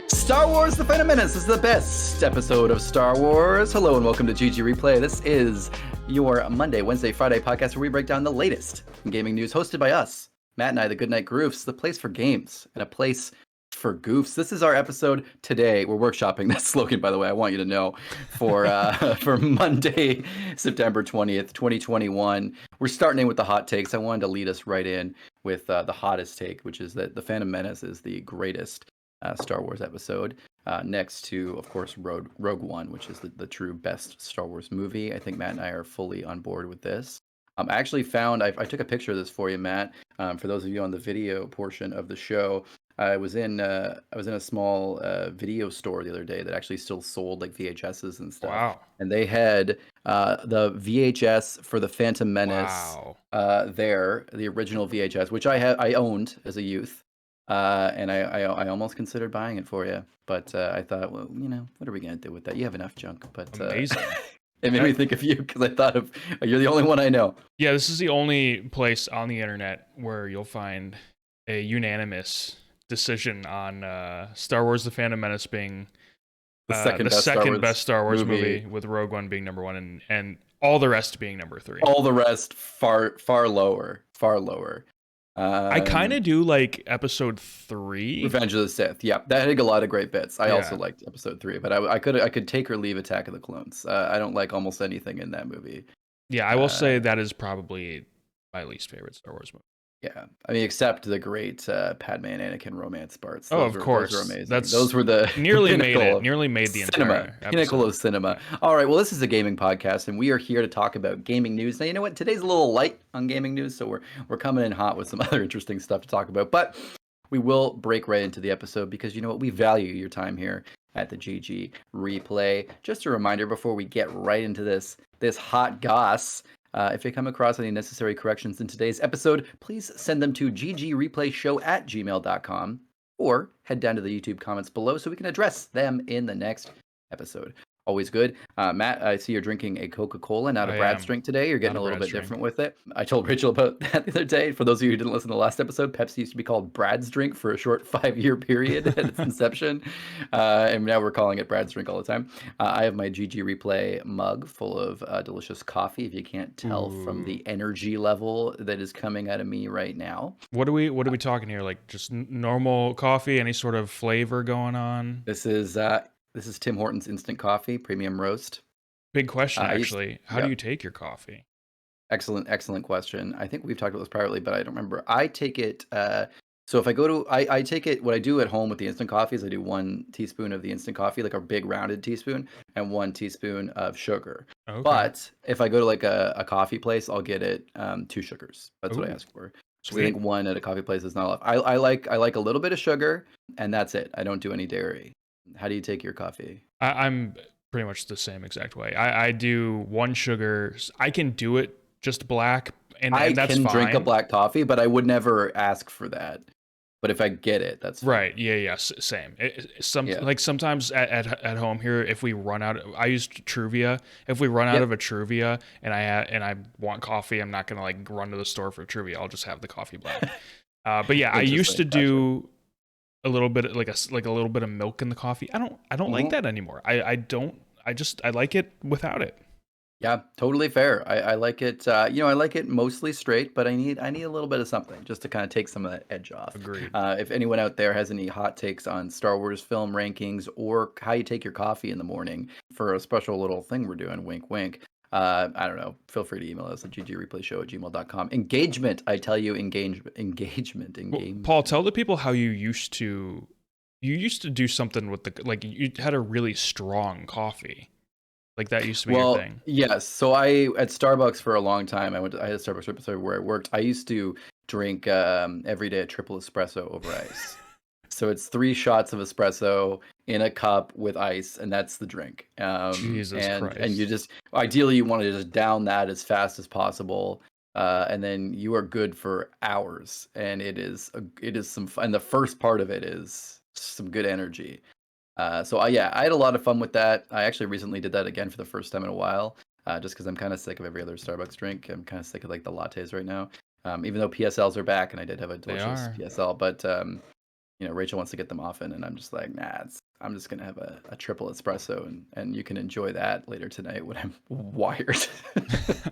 Star Wars The Phantom Menace is the best episode of Star Wars. Hello and welcome to GG Replay. This is your Monday, Wednesday, Friday podcast where we break down the latest in gaming news, hosted by us, Matt and I, the Goodnight Groofs, the place for games and a place for goofs. This is our episode today. We're workshopping that slogan, by the way. I want you to know for Monday, September 20th, 2021. We're starting in with the hot takes. I wanted to lead us right in with the hottest take, which is that The Phantom Menace is the greatest Star Wars episode, next to, of course, Rogue One, which is the true best Star Wars movie. I think Matt and I are fully on board with this. I actually found, I took a picture of this for you, Matt. For those of you on the video portion of the show, I was in a small video store the other day that actually still sold like VHSs and stuff. Wow. And they had the VHS for the Phantom Menace there, the original VHS, which I owned as a youth. And I almost considered buying it for you, but I thought, well, what are we gonna do with that? You have enough junk. But Amazing. It made me think of you because I thought of you're the only one I know. Yeah, this is the only place on the internet where you'll find a unanimous decision on Star Wars: The Phantom Menace being The second best Star Wars movie, with Rogue One being number one, and all the rest being number three. All the rest far lower. I kind of do like episode 3, Revenge of the Sith. Yeah, that had a lot of great bits. I also liked episode 3, but I could take or leave Attack of the Clones. I don't like almost anything in that movie. Yeah, I will say that is probably my least favorite Star Wars movie. Yeah, I mean, except the great Padme and Anakin romance parts. Of course, those were amazing. That's those were the nearly made the entire pinnacle of cinema. All right, well, this is a gaming podcast, and we are here to talk about gaming news. Now, you know what? Today's a little light on gaming news, so we're coming in hot with some other interesting stuff to talk about. But we will break right into the episode because you know what? We value your time here at the GG Replay. Just a reminder before we get right into this hot goss. If you come across any necessary corrections in today's episode, please send them to ggreplayshow@gmail.com or head down to the YouTube comments below so we can address them in the next episode. Always good. Matt, I see you're drinking a Coca-Cola, not a Brad's drink today. You're getting a little bit different with it. I told Rachel about that the other day. For those of you who didn't listen to the last episode, Pepsi used to be called Brad's drink for a short 5-year period at its inception. And now we're calling it Brad's drink all the time. I have my GG Replay mug full of delicious coffee, if you can't tell from the energy level that is coming out of me right now. What are we talking here? Like just normal coffee, any sort of flavor going on? This is Tim Hortons instant coffee, premium roast. Big question, actually. How do you take your coffee? Excellent question. I think we've talked about this privately, but I don't remember. I take it. So if I go to, I take it. What I do at home with the instant coffee is I do 1 teaspoon of the instant coffee, like a big rounded teaspoon, and 1 teaspoon of sugar. Okay. But if I go to like a coffee place, I'll get it 2 sugars. That's what I ask for. So I think 1 at a coffee place is not enough. I like a little bit of sugar, and that's it. I don't do any dairy. How do you take your coffee? I'm pretty much the same exact way. I do 1 sugar. I can do it just black, and that's fine. I can drink a black coffee, but I would never ask for that. But if I get it, that's fine. Right. Yeah. Same. Like sometimes at home here, if we run out, I use Truvia. If we run out of a Truvia and I want coffee, I'm not gonna like run to the store for Truvia. I'll just have the coffee black. But yeah, I used to do a little bit like a little bit of milk in the coffee. I don't like that anymore. I like it without it. Yeah, totally fair. I like it. I like it mostly straight, but I need a little bit of something just to kind of take some of that edge off. Agreed. If anyone out there has any hot takes on Star Wars film rankings or how you take your coffee in the morning for a special little thing we're doing, wink, wink. I don't know. Feel free to email us at ggreplayshow@gmail.com. Engagement, I tell you, engagement. Well, Paul, tell the people how you used to do something with you had a really strong coffee. Like that used to be your thing. Yes. So at Starbucks for a long time, I had a Starbucks episode where I worked. I used to drink every day a triple espresso over ice. So it's 3 shots of espresso in a cup with ice, and that's the drink. Jesus Christ. And you just, ideally you want to just down that as fast as possible. And then you are good for hours. And it is some fun. And the first part of it is some good energy. I had a lot of fun with that. I actually recently did that again for the first time in a while. just because I'm kind of sick of every other Starbucks drink. I'm kind of sick of like the lattes right now. Even though PSLs are back, and I did have a delicious PSL, but Rachel wants to get them often, and I'm just like, nah, I'm just gonna have a triple espresso, and you can enjoy that later tonight when I'm wired.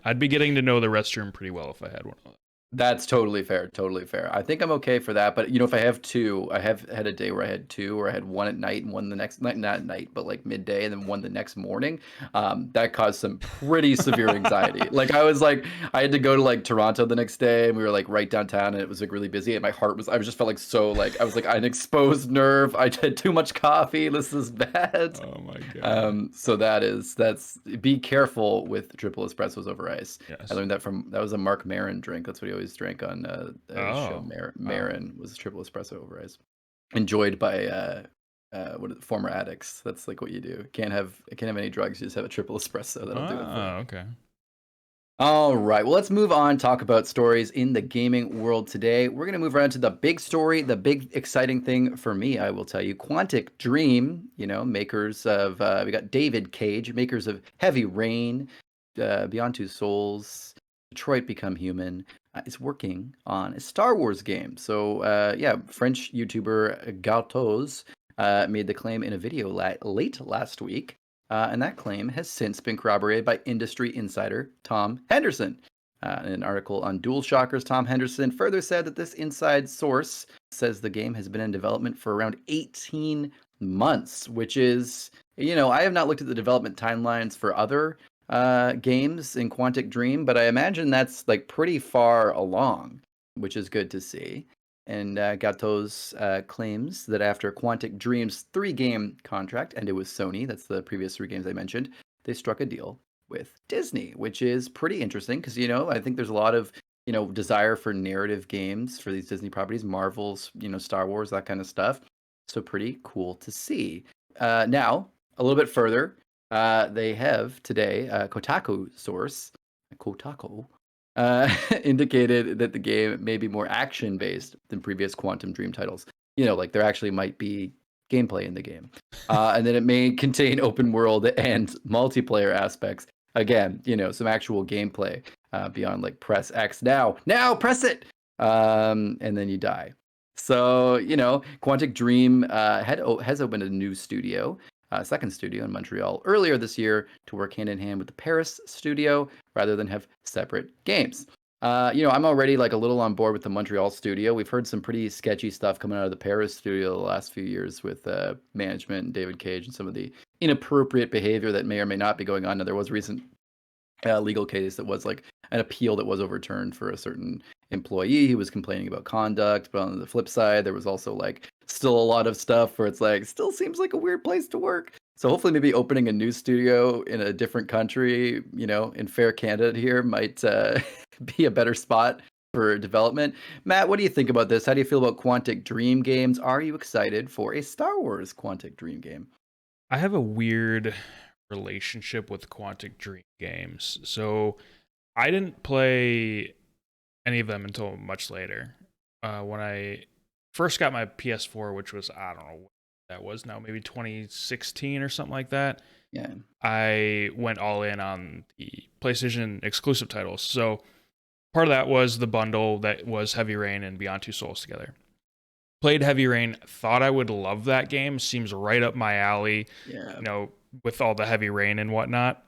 I'd be getting to know the restroom pretty well if I had one of those. That's totally fair. Totally fair. I think I'm okay for that. But if I have two, I have had a day where I had two, or I had one at night and one the next night, not at night, but like midday, and then one the next morning. That caused some pretty severe anxiety. Like I was like, I had to go to like Toronto the next day, and we were like right downtown, and it was like really busy, and I just felt like so like I was like an exposed nerve. I had too much coffee. This is bad. Oh my god. So that's be careful with triple espressos over ice. Yes. I learned that was a Mark Maron drink. That's what he always drank on the show. Maron was triple espresso over ice, enjoyed by former addicts. That's like what you do. Can't have any drugs. You just have a triple espresso. That'll do it. Oh, okay. All right. Well, let's move on. Talk about stories in the gaming world today. We're going to move around to the big story, the big exciting thing for me. I will tell you, Quantic Dream. Makers of we got David Cage, makers of Heavy Rain, Beyond Two Souls, Detroit Become Human, is working on a Star Wars game. So French YouTuber Gatos made the claim in a video late last week. And that claim has since been corroborated by industry insider Tom Henderson. In an article on DualShockers, Tom Henderson further said that this inside source says the game has been in development for around 18 months, which is, I have not looked at the development timelines for other games in Quantic Dream, but I imagine that's like pretty far along, which is good to see. And Gatos claims that after Quantic Dream's 3-game contract ended with Sony, that's the previous 3 games I mentioned, they struck a deal with Disney, which is pretty interesting because, I think there's a lot of, desire for narrative games for these Disney properties, Marvel's, Star Wars, that kind of stuff. So pretty cool to see. Now, a little bit further, they have today, Kotaku source, Kotaku, indicated that the game may be more action-based than previous Quantum Dream titles. Like there actually might be gameplay in the game. And then it may contain open world and multiplayer aspects. Again, some actual gameplay beyond like press X now press it, and then you die. So, Quantic Dream has opened a new studio, second studio in Montreal earlier this year to work hand in hand with the Paris studio rather than have separate games. I'm already like a little on board with the Montreal studio. We've heard some pretty sketchy stuff coming out of the Paris studio the last few years with management and David Cage and some of the inappropriate behavior that may or may not be going on. Now, there was a recent legal case that was like an appeal that was overturned for a certain employee who was complaining about conduct. But on the flip side, there was also like still a lot of stuff where it's like, still seems like a weird place to work. So hopefully maybe opening a new studio in a different country, in fair Canada here might be a better spot for development. Matt, what do you think about this? How do you feel about Quantic Dream games? Are you excited for a Star Wars Quantic Dream game? I have a weird relationship with Quantic Dream games. So I didn't play any of them until much later. When I first got my PS4, which was, I don't know what that was now, maybe 2016 or something like that. Yeah. I went all in on the PlayStation exclusive titles. So part of that was the bundle that was Heavy Rain and Beyond Two Souls together. Played Heavy Rain, thought I would love that game. Seems right up my alley. Yeah. With all the Heavy Rain and whatnot.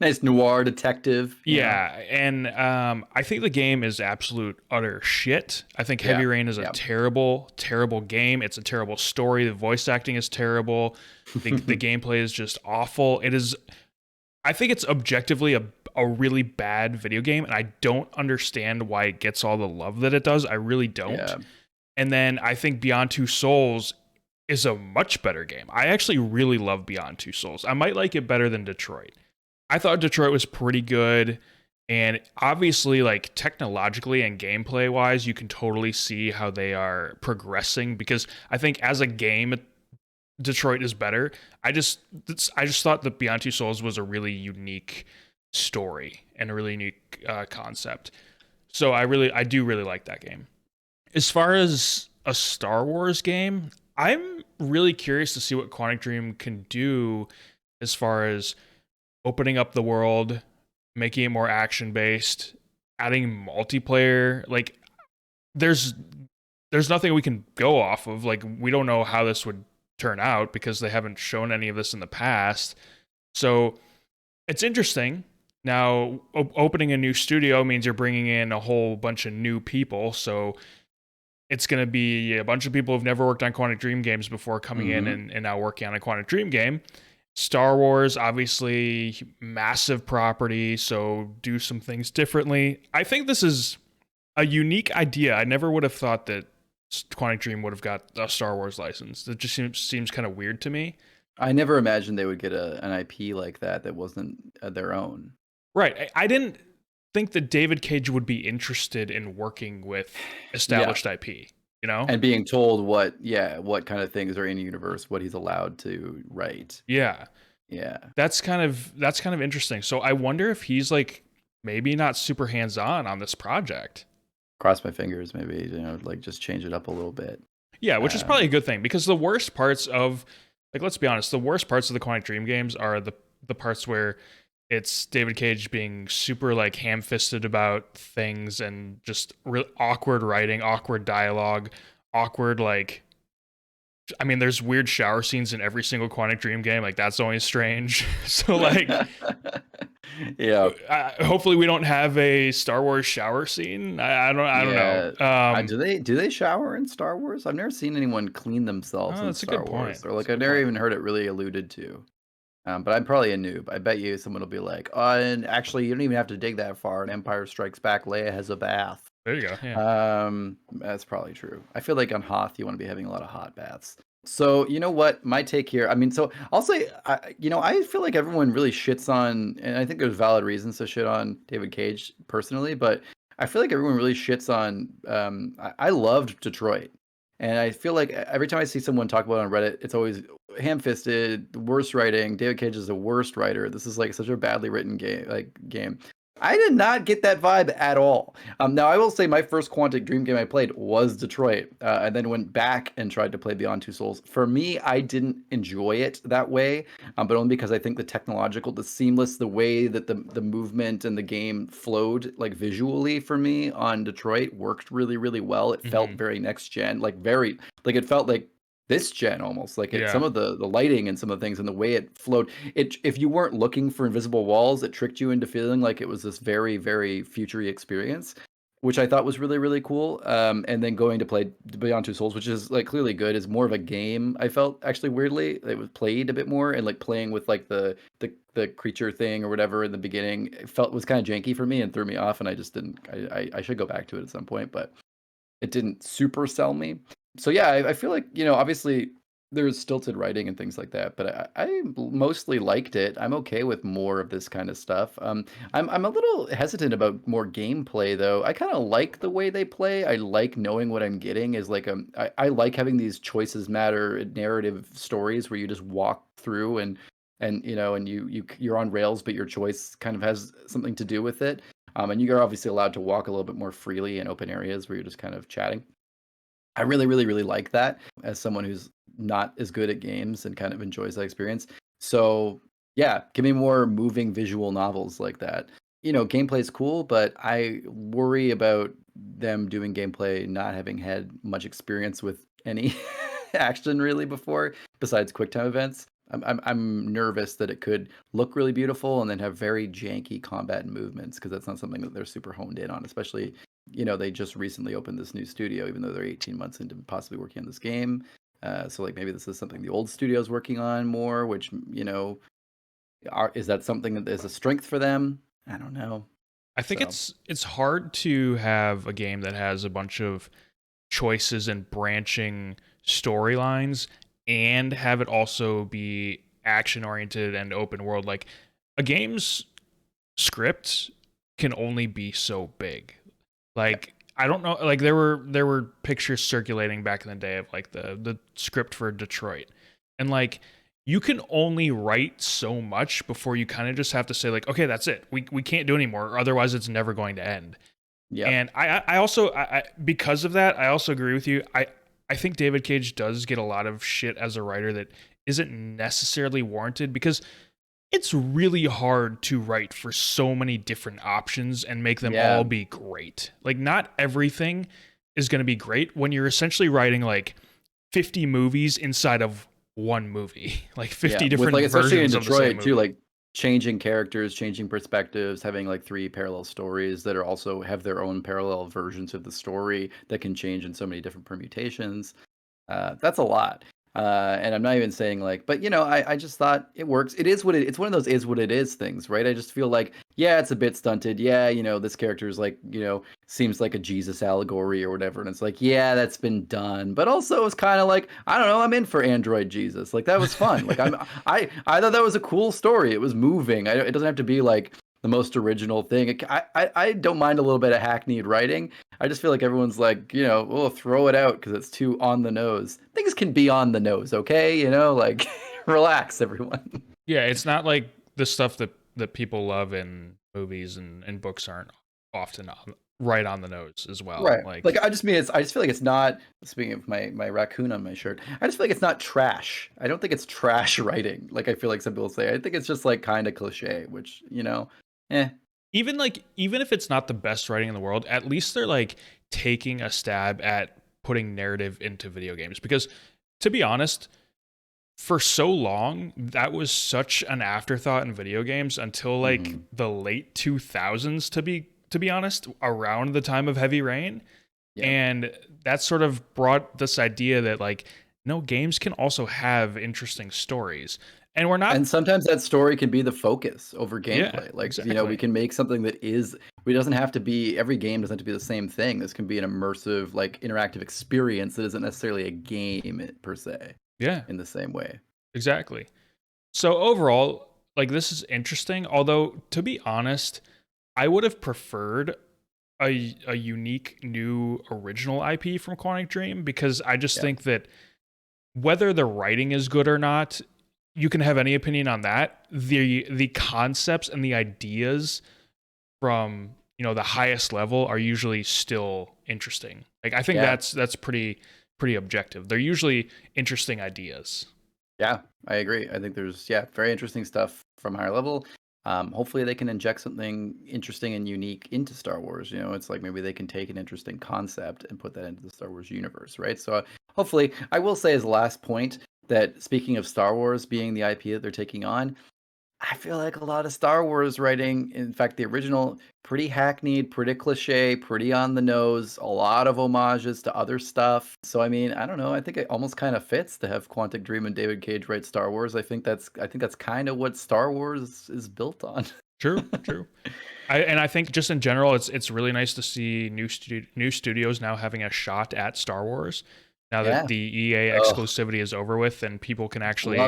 Nice noir detective. Yeah, and I think the game is absolute utter shit. I think Heavy Rain is a terrible, terrible game. It's a terrible story. The voice acting is terrible. The gameplay is just awful. It is. I think it's objectively a really bad video game, and I don't understand why it gets all the love that it does. I really don't. Yeah. And then I think Beyond Two Souls is a much better game. I actually really love Beyond Two Souls. I might like it better than Detroit. I thought Detroit was pretty good, and obviously, like technologically and gameplay wise, you can totally see how they are progressing, because I think as a game, Detroit is better. I just thought that Beyond Two Souls was a really unique story and a really unique concept. So I do really like that game. As far as a Star Wars game, I'm really curious to see what Quantic Dream can do as far as opening up the world, making it more action based, adding multiplayer. Like there's nothing we can go off of. Like we don't know how this would turn out because they haven't shown any of this in the past. So it's interesting. Now, opening a new studio means you're bringing in a whole bunch of new people. So it's going to be a bunch of people who've never worked on Quantic Dream games before coming in and now working on a Quantic Dream game. Star Wars, obviously, massive property, so do some things differently. I think this is a unique idea. I never would have thought that Quantic Dream would have got a Star Wars license. That just seems kind of weird to me. I never imagined they would get an IP like that wasn't their own. Right. I didn't think that David Cage would be interested in working with established IP, you know? And being told what kind of things are in the universe, what he's allowed to write. Yeah. Yeah. That's kind of interesting. So I wonder if he's like maybe not super hands-on this project. Cross my fingers, maybe, like just change it up a little bit. Yeah, which is probably a good thing because the worst parts of, like, let's be honest, the worst parts of the Quantic Dream games are the parts where it's David Cage being super like ham-fisted about things and just real awkward writing, awkward dialogue, awkward like. I mean, there's weird shower scenes in every single Quantic Dream game. Like that's always strange. So like, yeah. Hopefully we don't have a Star Wars shower scene. I don't know. Do they shower in Star Wars? I've never seen anyone clean themselves in Star Wars. Or like I've never even heard it really alluded to. But I'm probably a noob. I bet you someone will be like, "Oh, and actually, you don't even have to dig that far. In Empire Strikes Back, Leia has a bath." There you go. Yeah. That's probably true. I feel like on Hoth, you want to be having a lot of hot baths. So you know what? My take here. I mean, so I'll say, I feel like everyone really shits on, and I think there's valid reasons to shit on David Cage personally, but I feel like everyone really shits on. I loved Detroit. And I feel like every time I see someone talk about it on Reddit, it's always ham-fisted, worst writing. David Cage is the worst writer. This is like such a badly written game. I did not get that vibe at all. Now, I will say my first Quantic Dream game I played was Detroit, and then went back and tried to play Beyond Two Souls. For me, I didn't enjoy it that way, but only because I think the seamless, the way that the movement and the game flowed, like visually for me on Detroit, worked really, really well. It felt very next gen, it felt like this gen almost some of the lighting and some of the things and the way it flowed. If you weren't looking for invisible walls, it tricked you into feeling like it was this very, very futury experience, which I thought was really, really cool. And then going to play Beyond Two Souls, which is like clearly good, is more of a game. I felt actually weirdly it was played a bit more, and like playing with like the creature thing or whatever in the beginning, it was kind of janky for me and threw me off, and I just didn't. I should go back to it at some point, but it didn't super sell me. So yeah, I feel like, obviously there's stilted writing and things like that, but I mostly liked it. I'm okay with more of this kind of stuff. I'm a little hesitant about more gameplay though. I kind of like the way they play. I like knowing what I'm getting is like I like having these choices matter narrative stories where you just walk through and you're on rails, but your choice kind of has something to do with it. And you're obviously allowed to walk a little bit more freely in open areas where you're just kind of chatting. I really, really, really like that as someone who's not as good at games and kind of enjoys that experience. So yeah, give me more moving visual novels like that. Gameplay is cool, but I worry about them doing gameplay not having had much experience with any action really before, besides QuickTime events. I'm nervous that it could look really beautiful and then have very janky combat and movements, because that's not something that they're super honed in on, especially they just recently opened this new studio, even though they're 18 months into possibly working on this game. So like maybe this is something the old studio's working on more, which, is that something that is a strength for them? I don't know. I think it's hard to have a game that has a bunch of choices and branching storylines and have it also be action oriented and open world. Like a game's script can only be so big. Like I don't know, like there were pictures circulating back in the day of like the script for Detroit, and like you can only write so much before you kind of just have to say like, okay, that's it, we can't do anymore, otherwise it's never going to end. Yeah. And I also because of that, I also agree with you. I think David Cage does get a lot of shit as a writer that isn't necessarily warranted, because it's really hard to write for so many different options and make them Yeah. all be great. Like, not everything is going to be great when you're essentially writing like 50 movies inside of one movie, like 50 With different like, especially in versions of the same Detroit too, movie. like changing characters, changing perspectives, having like 3 parallel stories that are also have their own parallel versions of the story that can change in so many different permutations. That's a lot. And I'm not even saying like, but I just thought it works. It is what it's one of those is what it is things, right? I just feel like, yeah, it's a bit stunted. Yeah, this character is like, seems like a Jesus allegory or whatever. And it's like, yeah, that's been done. But also it's kind of like, I don't know, I'm in for Android Jesus. Like that was fun. Like I thought that was a cool story. It was moving. It doesn't have to be like the most original thing. I don't mind a little bit of hackneyed writing. I just feel like everyone's like, we'll throw it out because it's too on the nose. Things can be on the nose, okay? Like relax, everyone. Yeah, it's not like the stuff that people love in movies and books aren't often right on the nose as well. Right. Like I just feel like it's not, speaking of my raccoon on my shirt, I just feel like it's not trash. I don't think it's trash writing. Like I feel like some people say. I think it's just like kind of cliche, which, eh. Even if it's not the best writing in the world, at least they're like taking a stab at putting narrative into video games. Because to be honest, for so long that was such an afterthought in video games until like the late 2000s, to be honest, around the time of Heavy Rain. Yeah. And that sort of brought this idea that like, no, games can also have interesting stories. And we're not. And sometimes that story can be the focus over gameplay. Yeah, Like, exactly. we can make something that is, it doesn't have to be, every game doesn't have to be the same thing. This can be an immersive, like interactive experience that isn't necessarily a game per se. Yeah. In the same way. Exactly. So overall, like this is interesting. Although to be honest, I would have preferred a unique new original IP from Quantic Dream, because I just think that whether the writing is good or not, you can have any opinion on that. The concepts and the ideas from the highest level are usually still interesting. Like I think that's pretty objective. They're usually interesting ideas. Yeah, I agree. I think there's very interesting stuff from higher level. Hopefully they can inject something interesting and unique into Star Wars. It's like maybe they can take an interesting concept and put that into the Star Wars universe, right? So hopefully, I will say as a last point that speaking of Star Wars being the IP that they're taking on, I feel like a lot of Star Wars writing, in fact, the original, pretty hackneyed, pretty cliche, pretty on the nose, a lot of homages to other stuff. So, I mean, I don't know. I think it almost kind of fits to have Quantic Dream and David Cage write Star Wars. I think that's kind of what Star Wars is built on. True. I think just in general, it's really nice to see new studios now having a shot at Star Wars. Now that the EA exclusivity is over with, and people can actually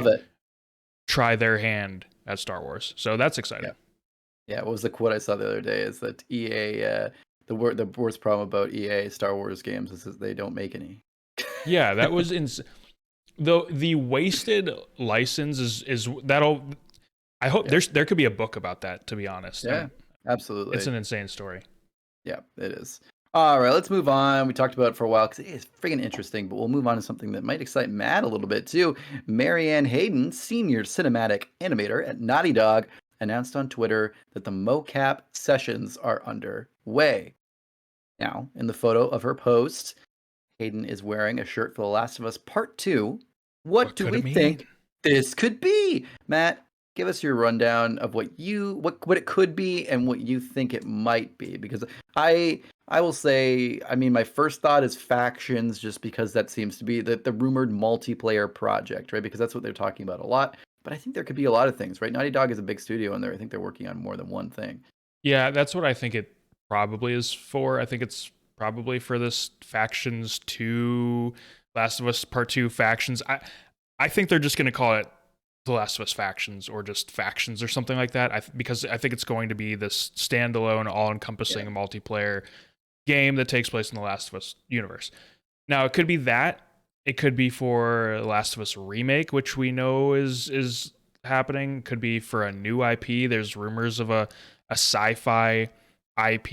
try their hand at Star Wars. So that's exciting. Yeah. What was the quote I saw the other day? Is that EA, the worst problem about EA Star Wars games is that they don't make any. Yeah, that was the wasted license is that'll. I hope there could be a book about that, to be honest. Yeah, absolutely. It's an insane story. Yeah, it is. All right, let's move on. We talked about it for a while because it's friggin' interesting, but we'll move on to something that might excite Matt a little bit too. Marianne Hayden, senior cinematic animator at Naughty Dog, announced on Twitter that the mocap sessions are underway. Now, in the photo of her post, Hayden is wearing a shirt for The Last of Us Part 2. What do we think this could be? Matt, give us your rundown of what it could be and what you think it might be, because I will say, I mean, my first thought is factions, just because that seems to be the rumored multiplayer project, right? Because that's what they're talking about a lot. But I think there could be a lot of things, right? Naughty Dog is a big studio, and I think they're working on more than one thing. Yeah, that's what I think it probably is for. I think it's probably for this Factions 2, Last of Us Part 2 Factions. I think they're just going to call it The Last of Us Factions, or just Factions or something like that, because I think it's going to be this standalone, all-encompassing multiplayer game that takes place in the Last of Us universe. Now, it could be that. It could be for The Last of Us remake, which we know is happening. Could be for a new IP. There's rumors of a sci-fi IP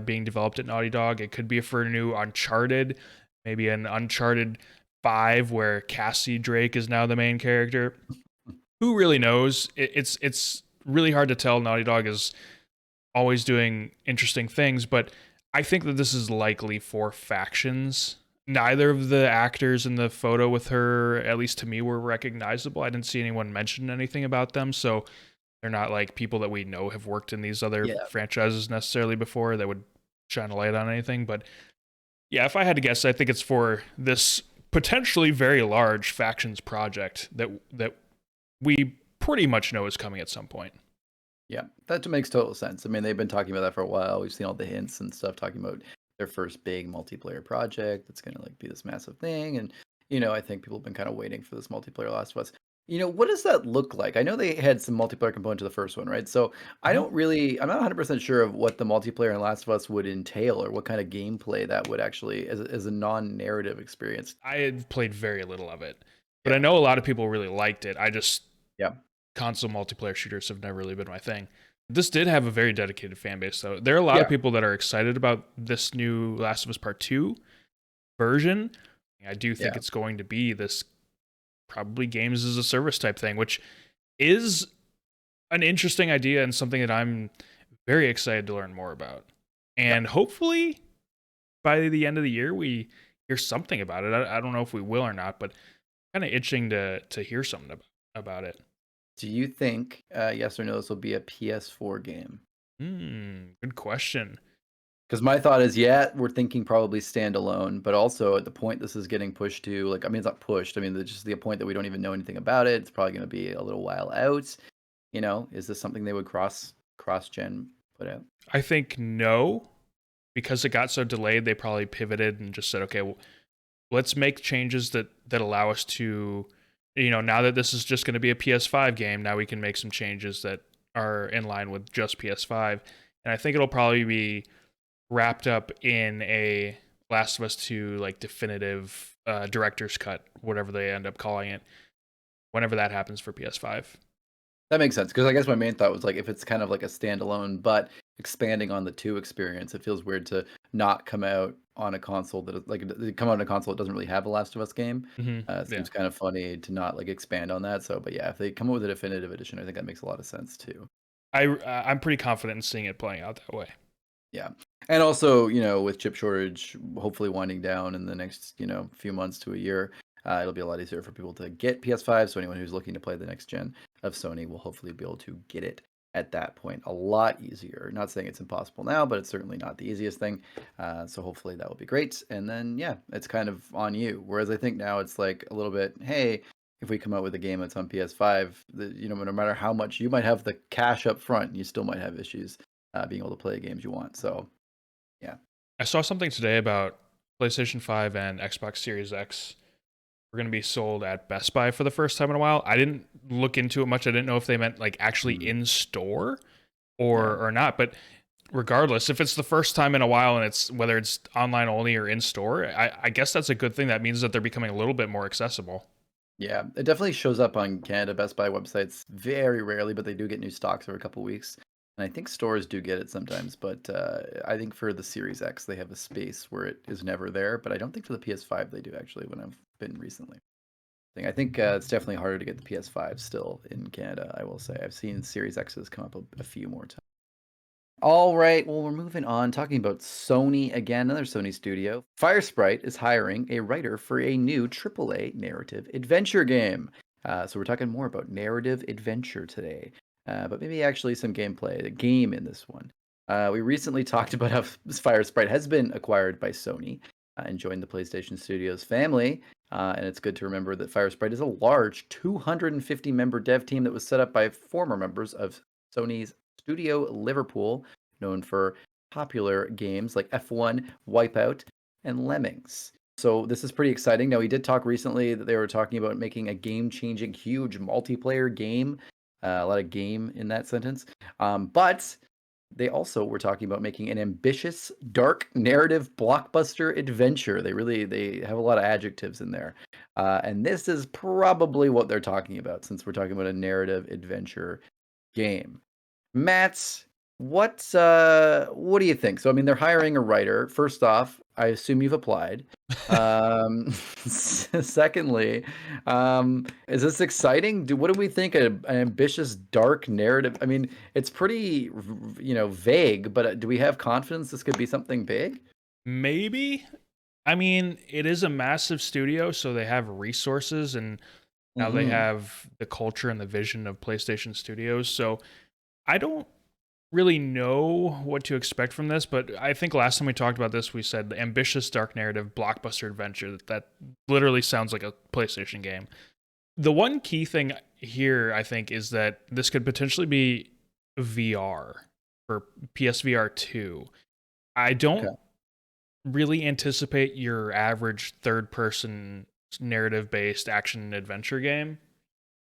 being developed at Naughty Dog. It could be for a new Uncharted, maybe an Uncharted 5 where Cassie Drake is now the main character. who really knows? It's really hard to tell. Naughty Dog is always doing interesting things, but I think that this is likely for factions. Neither of the actors in the photo with her, at least to me, were recognizable. I didn't see anyone mention anything about them, so they're not like people that we know have worked in these other franchises necessarily before that would shine a light on anything. But yeah, if I had to guess, I think it's for this potentially very large factions project that we pretty much know is coming at some point. Yeah, that makes total sense. I mean, they've been talking about that for a while. We've seen all the hints and stuff talking about their first big multiplayer project that's going to like be this massive thing. And I think people have been kind of waiting for this multiplayer Last of Us. What does that look like? I know they had some multiplayer component to the first one, right? So I'm not 100% sure of what the multiplayer in Last of Us would entail or what kind of gameplay that would actually, as a non-narrative experience. I had played very little of it, but I know a lot of people really liked it. I just, console multiplayer shooters have never really been my thing. This did have a very dedicated fan base, though. There are a lot of people that are excited about this new Last of Us Part 2 version. I do think it's going to be this probably games as a service type thing, which is an interesting idea and something that I'm very excited to learn more about. And hopefully by the end of the year, we hear something about it. I don't know if we will or not, but kind of itching to hear something about it. Do you think, yes or no, this will be a PS4 game? Good question. Because my thought is, we're thinking probably standalone, but also at the point this is getting pushed to, like, I mean, it's not pushed. I mean, it's just the point that we don't even know anything about it. It's probably going to be a little while out. Is this something they would cross-gen put out? I think no, because it got so delayed, they probably pivoted and just said, okay, well, let's make changes that allow us to, now that this is just going to be a PS5 game, now we can make some changes that are in line with just PS5. And I think it'll probably be wrapped up in a Last of Us 2 like definitive director's cut, whatever they end up calling it, whenever that happens for PS5. That makes sense, because I guess my main thought was like, if it's kind of like a standalone but expanding on the 2 experience, it feels weird to not come out on a console that come out on a console that doesn't really have a Last of Us game. It seems kind of funny to not like expand on that. So, but if they come up with a definitive edition, I think that makes a lot of sense too. I'm pretty confident in seeing it playing out that way. Yeah. And also, with chip shortage hopefully winding down in the next, few months to a year, it'll be a lot easier for people to get PS5. So anyone who's looking to play the next gen of Sony will hopefully be able to get it at that point a lot easier. Not saying it's impossible now, but it's certainly not the easiest thing. So hopefully that will be great. And then, it's kind of on you. Whereas I think now it's like a little bit, hey, if we come out with a game that's on PS5, no matter how much you might have the cash up front, you still might have issues being able to play the games you want. So, I saw something today about PlayStation 5 and Xbox Series X were going to be sold at Best Buy for the first time in a while. I didn't look into it much. I didn't know if they meant like actually in store or not. But regardless, if it's the first time in a while and it's whether it's online only or in store, I guess that's a good thing. That means that they're becoming a little bit more accessible. Yeah, it definitely shows up on Canada Best Buy websites very rarely, but they do get new stocks every couple weeks. And I think stores do get it sometimes, but I think for the Series X, they have a space where it is never there. But I don't think for the PS5 they do, actually, when I've been recently. I think it's definitely harder to get the PS5 still in Canada, I will say. I've seen Series X's come up a few more times. All right, well, we're moving on, talking about Sony again, another Sony studio. Firesprite is hiring a writer for a new AAA narrative adventure game. So we're talking more about narrative adventure today. But maybe actually some gameplay, the game in this one. We recently talked about how Firesprite has been acquired by Sony and joined the PlayStation Studios family. And it's good to remember that Firesprite is a large 250-member dev team that was set up by former members of Sony's Studio Liverpool, known for popular games like F1, Wipeout, and Lemmings. So this is pretty exciting. Now, we did talk recently that they were talking about making a game-changing, huge multiplayer game. A lot of game in that sentence. But they also were talking about making an ambitious, dark, narrative blockbuster adventure. They have a lot of adjectives in there. And this is probably what they're talking about, since we're talking about a narrative adventure game. Matt, what do you think? So, I mean, they're hiring a writer. First off, I assume you've applied. Secondly, is this exciting? What do we think? An ambitious, dark narrative? I mean, it's pretty, vague, but do we have confidence this could be something big? Maybe. I mean, it is a massive studio, so they have resources, and now they Mm-hmm. have the culture and the vision of PlayStation Studios. So I don't really know what to expect from this, but I think last time we talked about this, we said the ambitious dark narrative blockbuster adventure. That literally sounds like a PlayStation game. The one key thing here, I think, is that this could potentially be VR for PSVR 2. I don't Okay. really anticipate your average third person narrative based action adventure game.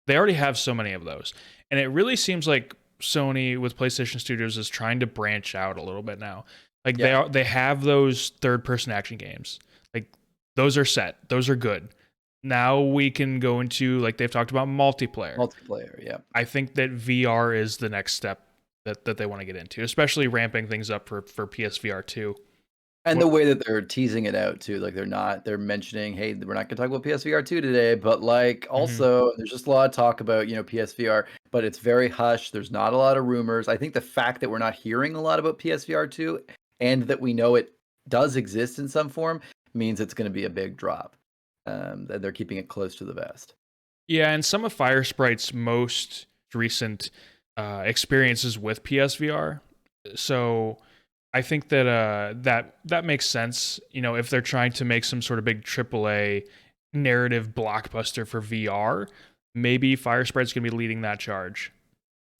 They already have so many of those. And it really seems like Sony with PlayStation Studios is trying to branch out a little bit now. Like Yeah. they have those third person action games. Like those are set. Those are good. Now we can go into, like they've talked about, multiplayer. Multiplayer. Yeah. I think that VR is the next step that they want to get into, especially ramping things up for PSVR 2. And the What way that they're teasing it out too, like they're mentioning, hey, we're not gonna talk about PSVR 2 today, but like mhm. also there's just a lot of talk about, PSVR, but it's very hush. There's not a lot of rumors. I think the fact that we're not hearing a lot about PSVR 2 and that we know it does exist in some form means it's gonna be a big drop. That they're keeping it close to the vest. Yeah, and some of Firesprite's most recent experiences with PSVR. So I think that that makes sense. You know, if they're trying to make some sort of big AAA narrative blockbuster for VR, maybe Firesprite's gonna be leading that charge.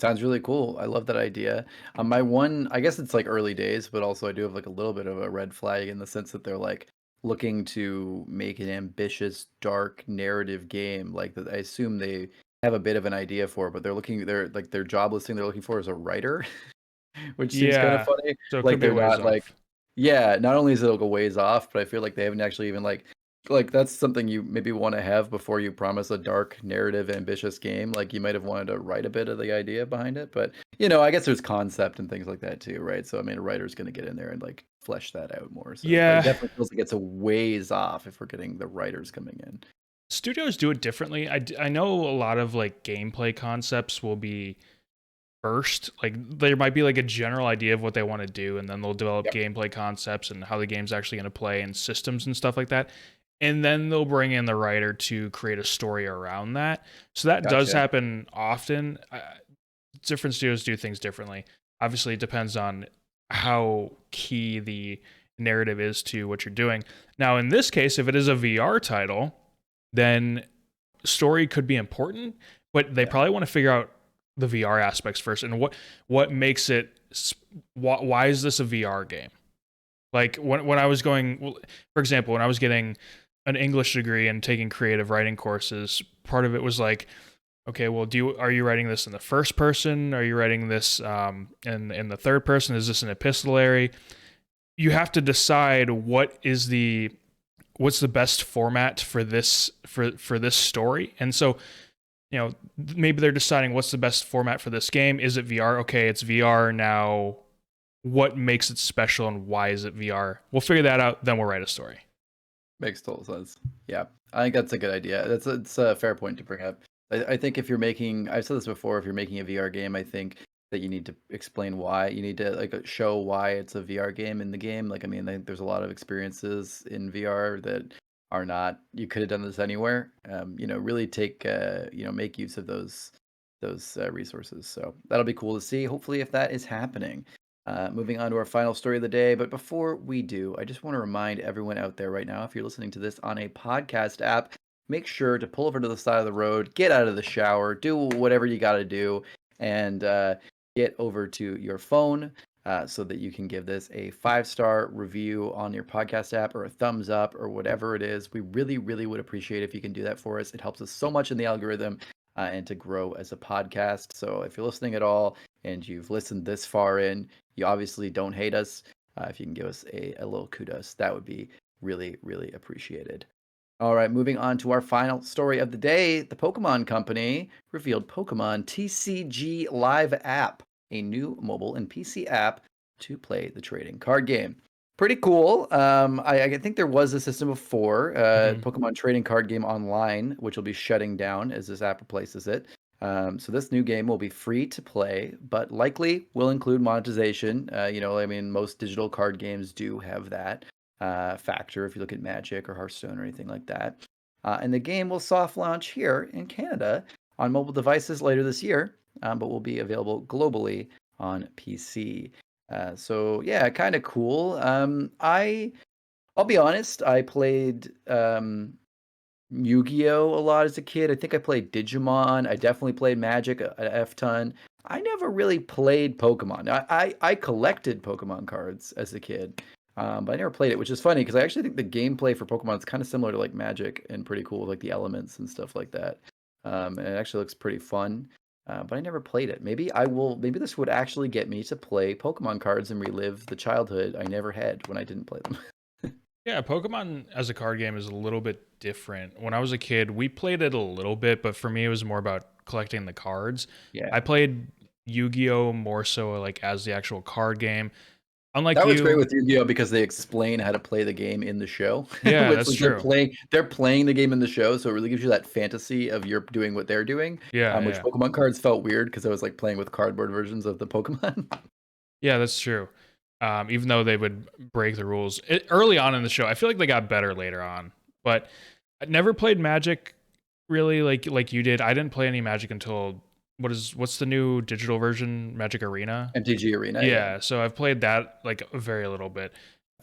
Sounds really cool. I love that idea. My one, I guess it's like early days, but also I do have like a little bit of a red flag in the sense that they're like looking to make an ambitious, dark narrative game. Like that, I assume they have a bit of an idea for, but they're like their job listing they're looking for is a writer, which seems kind of Yeah, funny. so it Like could be a they're ways not like, off. yeah, not only is it like a ways off, but I feel like they haven't actually even like that's something you maybe want to have before you promise a dark narrative ambitious game. Like you might have wanted to write a bit of the idea behind it, but I guess there's concept and things like that too, right? So I mean a writer's going to get in there and like flesh that out more. So but it Yeah, definitely feels like it's a ways off if we're getting the writers coming in. studios do it differently. I know a lot of like gameplay concepts will be first. Like there might be like a general idea of what they want to do, and then they'll develop Yep. gameplay concepts and how the game's actually going to play and systems and stuff like that. And then they'll bring in the writer to create a story around that. So that does Gotcha. happen often. Different studios do things differently. Obviously, it depends on how key the narrative is to what you're doing. Now, in this case, if it is a VR title, then story could be important, but they Yeah. probably want to figure out the VR aspects first and what makes it. Why is this a VR game? Like when I was going, for example, when I was getting an English degree and taking creative writing courses, part of it was like, okay, well, are you writing this in the first person? Are you writing this in the third person? Is this an epistolary? You have to decide what's the best format for this story. And so, maybe they're deciding what's the best format for this game. Is it VR? Okay, it's VR now. What makes it special and why is it VR? We'll figure that out. Then we'll write a story. Makes total sense. Yeah, I think that's a good idea. It's a fair point to bring up. I think if you're making, I've said this before, if you're making a VR game, I think that you need to explain why. You need to like show why it's a VR game in the game. Like, I mean, I think there's a lot of experiences in VR that are not. You could have done this anywhere. Really take, make use of those resources. So that'll be cool to see. Hopefully, if that is happening. Moving on to our final story of the day. But before we do, I just want to remind everyone out there right now, if you're listening to this on a podcast app, make sure to pull over to the side of the road, get out of the shower, do whatever you got to do, and get over to your phone so that you can give this a 5-star review on your podcast app or a thumbs up or whatever it is. We really, really would appreciate if you can do that for us. It helps us so much in the algorithm and to grow as a podcast. So if you're listening at all and you've listened this far in, you obviously don't hate us. If you can give us a little kudos, that would be really, really appreciated. All right, moving on to our final story of the day. The Pokemon Company revealed Pokemon TCG Live App, a new mobile and PC app to play the trading card game. Pretty cool. I think there was a system before, Hmm. Pokemon Trading Card Game Online, which will be shutting down as this app replaces it. So this new game will be free to play, but likely will include monetization. I mean, most digital card games do have that factor if you look at Magic or Hearthstone or anything like that. And the game will soft launch here in Canada on mobile devices later this year, but will be available globally on PC. So yeah, kind of cool. I'll be honest, I played Yu-Gi-Oh a lot as a kid. I think I played Digimon. I definitely played Magic a F ton. I never really played Pokemon. I collected Pokemon cards as a kid, but I never played it, which is funny because I actually think the gameplay for Pokemon is kind of similar to like Magic and pretty cool, like the elements and stuff like that. And it actually looks pretty fun. But I never played it. Maybe I will. Maybe this would actually get me to play Pokemon cards and relive the childhood I never had when I didn't play them. Yeah, Pokemon as a card game is a little bit different. When I was a kid, we played it a little bit, but for me, it was more about collecting the cards. Yeah. I played Yu-Gi-Oh more so like as the actual card game. Unlike That was great you, with Yu-Gi-Oh because they explain how to play the game in the show, yeah, which that's like true. they're playing the game in the show, so it really gives you that fantasy of you're doing what they're doing. Yeah, Which yeah, Pokemon cards felt weird because I was like playing with cardboard versions of the Pokemon. yeah, that's true. Even though they would break the rules early on in the show, I feel like they got better later on. But I never played Magic really like you did. I didn't play any Magic until what's the new digital version, Magic Arena? MTG Arena, yeah. Yeah, so I've played that like a very little bit.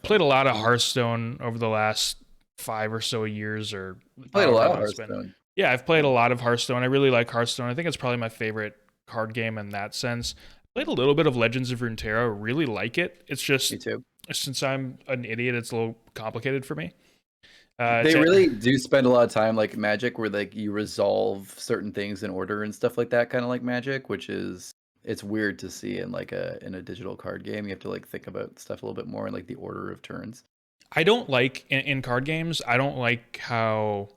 Played a lot of Hearthstone over the last 5 or so years, or You played a however lot of long it's been. Hearthstone. Yeah, I've played Yeah. a lot of Hearthstone. I really like Hearthstone. I think it's probably my favorite card game in that sense. Played a little bit of Legends of Runeterra. Really like it. It's Me just too. since I'm an idiot, it's a little complicated for me. They really do spend a lot of time like Magic, where like you resolve certain things in order and stuff like that, kind of like Magic, which is it's weird to see in like a digital card game. You have to like think about stuff a little bit more in like the order of turns. I don't like in card games. I don't like how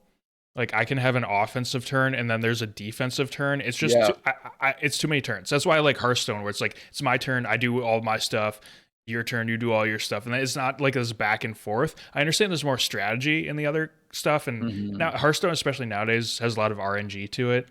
like I can have an offensive turn and then there's a defensive turn. It's just Yeah. it's too many turns. That's why I like Hearthstone, where it's like it's my turn, I do all my stuff. Your turn, you do all your stuff, and it's not like this back and forth. I understand there's more strategy in the other stuff, and Hmm. now Hearthstone, especially nowadays, has a lot of RNG to it.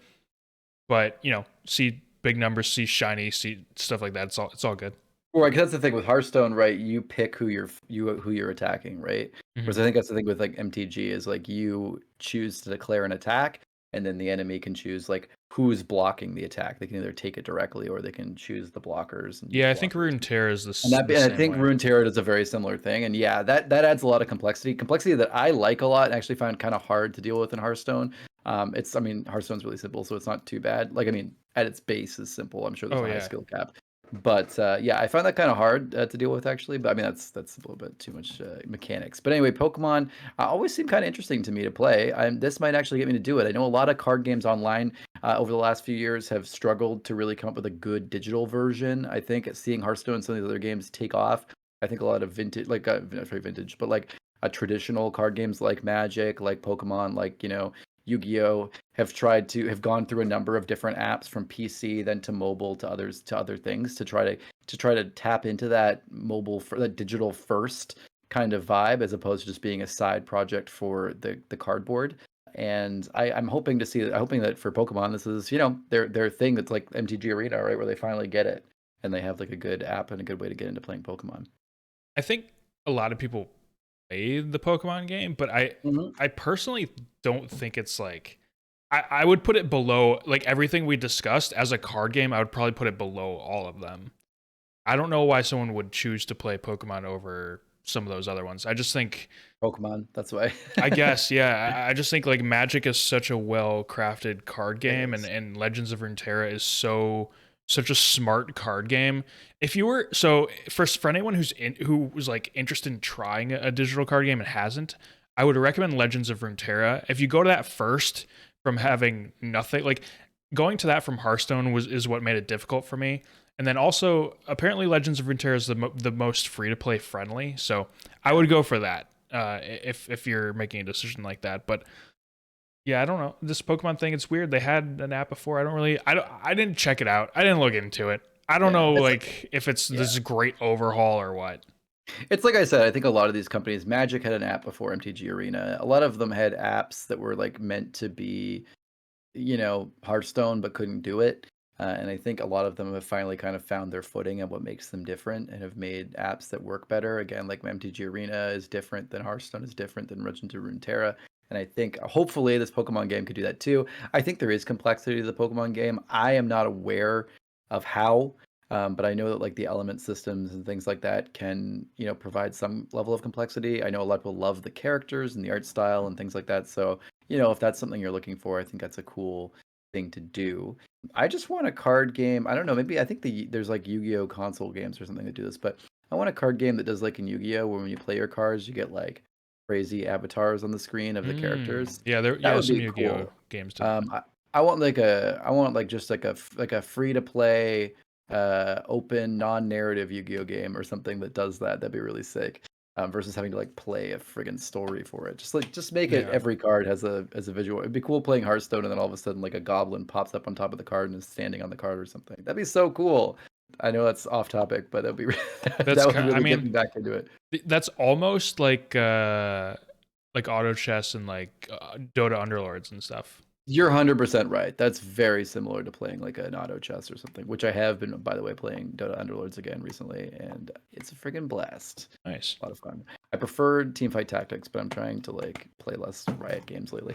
But see big numbers, see shiny, see stuff like that. It's all good. Right, 'cause that's the thing with Hearthstone, right? You pick who you're attacking, right? Hmm. Whereas I think that's the thing with like MTG is like you choose to declare an attack, and then the enemy can choose like who's blocking the attack. They can either take it directly or they can choose the blockers and use Yeah, I think blockers. Runeterra is And the and I same think way. Runeterra does a very similar thing. And yeah, that adds a lot of complexity. Complexity that I like a lot and actually find kind of hard to deal with in Hearthstone. I mean, Hearthstone's really simple, so it's not too bad. Like, I mean, at its base is simple. I'm sure there's Oh a high yeah. skill cap. But yeah, I find that kind of hard to deal with actually. But I mean, that's a little bit too much mechanics. But anyway, Pokemon always seem kind of interesting to me to play. This might actually get me to do it. I know a lot of card games online over the last few years have struggled to really come up with a good digital version. I think seeing Hearthstone and some of these other games take off. I think a lot of vintage, like not very vintage, but like traditional card games like Magic, like Pokemon, like Yu-Gi-Oh have gone through a number of different apps from PC then to mobile to others to other things to try to tap into that mobile for that digital first kind of vibe as opposed to just being a side project for the cardboard. And I'm hoping to see that. I'm hoping that for Pokemon, this is their thing that's like MTG Arena, right, where they finally get it and they have like a good app and a good way to get into playing Pokemon. I think a lot of people play the Pokemon game, but Hmm. I personally don't think it's like I would put it below like everything we discussed as a card game. I would probably put it below all of them. I don't know why someone would choose to play Pokemon over some of those other ones. I just think, Pokemon, that's why. I guess, yeah, I just think like Magic is such a well crafted card It game, is. and Legends of Runeterra is such a smart card game. If you were so for anyone who was like interested in trying a digital card game and hasn't, I would recommend Legends of Runeterra. If you go to that first from having nothing, like going to that from Hearthstone is what made it difficult for me. And then also apparently Legends of Runeterra is the most free to play friendly, so I would go for that if you're making a decision like that. But yeah, I don't know. This Pokemon thing, it's weird. They had an app before. I didn't check it out. I didn't look into it. I don't Yeah, know it's like if it's yeah. this great overhaul or what. It's like I said, I think a lot of these companies, Magic had an app before MTG Arena. A lot of them had apps that were like meant to be, Hearthstone, but couldn't do it. And I think a lot of them have finally kind of found their footing and what makes them different and have made apps that work better. Again, like MTG Arena is different than Hearthstone is different than Legends of Runeterra. And I think hopefully this Pokemon game could do that too. I think there is complexity to the Pokemon game. I am not aware of how, but I know that like the element systems and things like that can, provide some level of complexity. I know a lot of people love the characters and the art style and things like that. So, if that's something you're looking for, I think that's a cool thing to do. I just want a card game. I don't know. Maybe I think there's like Yu-Gi-Oh console games or something that do this, but I want a card game that does like in Yu-Gi-Oh, where when you play your cards, you get like crazy avatars on the screen of the characters. Yeah, That would some be Yu-Gi-Oh cool. games did that. I want like just like a free to play open non-narrative Yu-Gi-Oh game or something that does that. That'd be really sick. Versus having to like play a friggin' story for it. Just make it Yeah. every card has a visual. It'd be cool playing Hearthstone and then all of a sudden like a goblin pops up on top of the card and is standing on the card or something. That'd be so cool. I know that's off topic, but that'd be that would I really get mean, me back into it. that's almost like auto chess and like Dota Underlords and stuff. You're 100% right. That's very similar to playing like an auto chess or something, which I have been, by the way, playing Dota Underlords again recently, and it's a friggin' blast. Nice. A lot of fun. I prefer Teamfight Tactics, but I'm trying to like play less Riot games lately.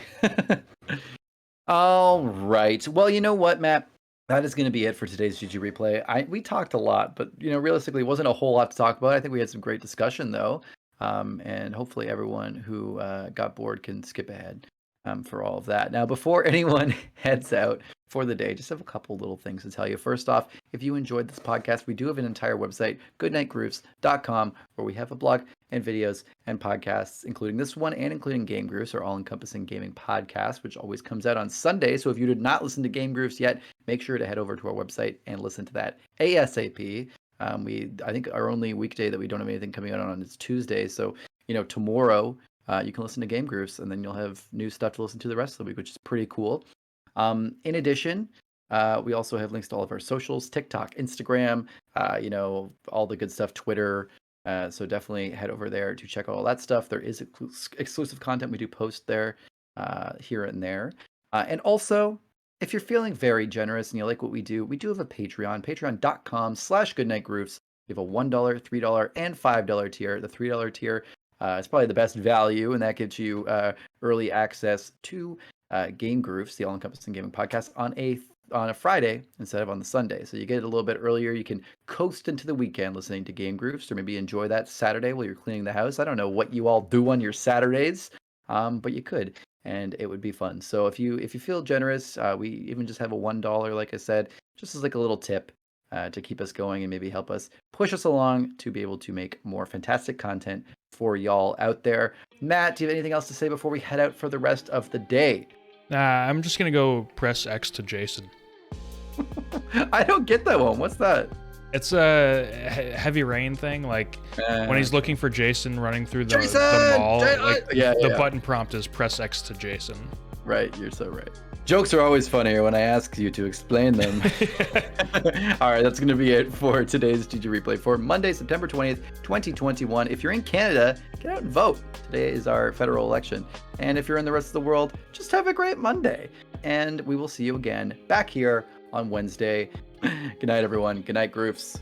All right. Well, you know what, Matt? That is going to be it for today's GG replay. We talked a lot, but realistically, it wasn't a whole lot to talk about. I think we had some great discussion though, and hopefully everyone who got bored can skip ahead for all of that. Now, before anyone heads out for the day, just have a couple little things to tell you. First off, if you enjoyed this podcast, we do have an entire website, goodnightgroofs.com, where we have a blog and videos and podcasts, including this one and including Game Groofs, our all-encompassing gaming podcast, which always comes out on Sunday. So if you did not listen to Game Groofs yet, make sure to head over to our website and listen to that ASAP. I think our only weekday that we don't have anything coming out on is Tuesday. So, tomorrow you can listen to Game Groofs, and then you'll have new stuff to listen to the rest of the week, which is pretty cool. In addition, we also have links to all of our socials, TikTok, Instagram, all the good stuff, Twitter. So definitely head over there to check out all that stuff. There is exclusive content we do post there here and there. And also, if you're feeling very generous and you like what we do have a Patreon, patreon.com/goodnightgroofs. We have a $1, $3, and $5 tier. The $3 tier is probably the best value, and that gives you early access to Game Groofs, the all-encompassing gaming podcast, on a Friday instead of on the Sunday. So you get it a little bit earlier. You can coast into the weekend listening to Game Groofs, or maybe enjoy that Saturday while you're cleaning the house. I don't know what you all do on your Saturdays, but you could, and it would be fun. So if you feel generous, we even just have a $1, like I said, just as like a little tip to keep us going and maybe help us push us along to be able to make more fantastic content for y'all out there. Matt, do you have anything else to say before we head out for the rest of the day? I'm just gonna go press X to Jason. I don't get that one. What's that? It's a heavy rain thing, like when he's looking for Jason running through the mall. The button prompt is press X to Jason. Right, you're so right. Jokes are always funnier when I ask you to explain them. All right, that's going to be it for today's GG Replay for Monday, September 20th, 2021. If you're in Canada, get out and vote. Today is our federal election. And if you're in the rest of the world, just have a great Monday. And we will see you again back here on Wednesday. Good night, everyone. Good night, Groofs.